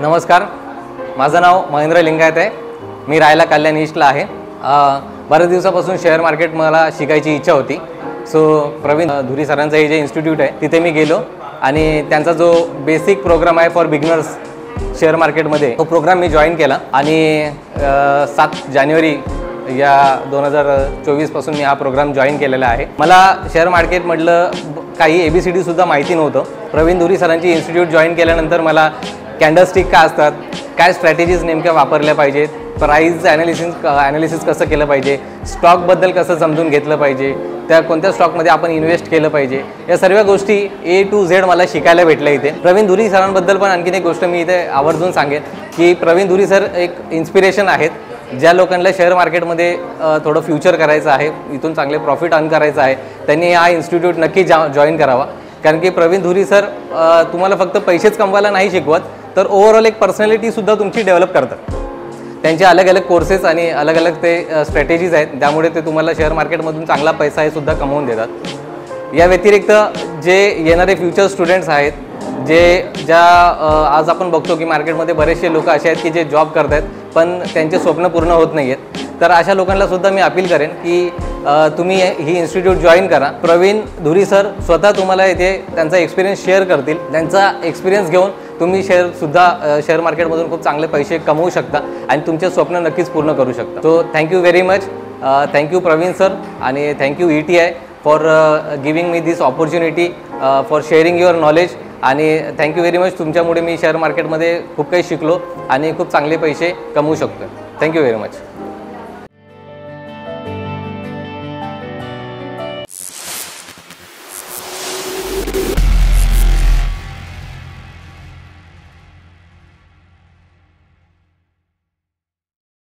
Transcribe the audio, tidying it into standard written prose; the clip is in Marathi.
नमस्कार, माझं नाव महेंद्र लिंगायत आहे। मी राहायला कल्याण ईस्टला आहे। बरेच दिवसापासून शेअर मार्केट मला शिकायची इच्छा होती। सो प्रवीण धुरी सरांचं हे जे इन्स्टिट्यूट आहे तिथे मी गेलो आणि त्यांचा जो बेसिक प्रोग्राम आहे फॉर बिगिनर्स शेअर मार्केटमध्ये तो प्रोग्राम मी जॉईन केला आणि 7 जानेवारी या 2024 पासून मी हा प्रोग्राम जॉईन केलेला आहे। मला शेअर मार्केटमधलं काही ABCD सुद्धा माहिती नव्हतं। प्रवीण धुरी सरांची इन्स्टिट्यूट जॉईन केल्यानंतर मला कॅन्डलस्टिक काय असतात, काय स्ट्रॅटेजीज नेमक्या वापरल्या पाहिजेत, प्राइस ॲनालिसिस कसं केलं पाहिजे, स्टॉकबद्दल कसं समजून घेतलं पाहिजे, त्या कोणत्या स्टॉकमध्ये आपण इन्व्हेस्ट केलं पाहिजे, या सर्व गोष्टी A to Z मला शिकायला भेटल्या इथे। प्रवीण धुरी सरांबद्दल पण आणखीन एक गोष्ट मी इथे आवर्जून सांगेन की प्रवीण धुरी सर एक इन्स्पिरेशन आहेत। ज्या लोकांना शेअर मार्केटमध्ये थोडं फ्युचर करायचं आहे, इथून चांगले प्रॉफिट अर्न करायचं आहे, त्यांनी हा इन्स्टिट्यूट नक्की जॉईन करावा। कारण की प्रवीण धुरी सर तुम्हाला फक्त पैसेच कमवायला नाही शिकवत, तर ओव्हरऑल एक पर्सनॅलिटीसुद्धा तुमची डेव्हलप करतात। त्यांचे अलग अलग कोर्सेस आणि अलग अलग ते स्ट्रॅटेजीज आहेत, त्यामुळे ते तुम्हाला शेअर मार्केटमधून चांगला पैसा हे सुद्धा कमवून देतात। या व्यतिरिक्त जे येणारे फ्युचर स्टुडंट्स आहेत, आज आपण बघतो की मार्केटमध्ये बरेचसे लोक असे आहेत की जे जॉब करत आहेत पण त्यांचे स्वप्न पूर्ण होत नाही आहेत, तर अशा लोकांना सुद्धा मी अपील करेन की तुम्ही ही इन्स्टिट्यूट जॉईन करा। प्रवीण धुरी सर स्वतः तुम्हाला इथे त्यांचा एक्सपिरियन्स शेअर करतील। त्यांचा एक्सपिरियन्स घेऊन तुम्ही शेअर मार्केटमधून खूप चांगले पैसे कमवू शकता आणि तुमचे स्वप्न नक्कीच पूर्ण करू शकता। So thank you very much, thank you Praveen sir आणि thank you ETI for giving me this opportunity for sharing your knowledge आणि थँक्यू व्हेरी मच। तुमच्यामुळे मी शेअर मार्केटमध्ये खूप काही शिकलो आणि खूप चांगले पैसे कमवू शकतो। Thank you very much.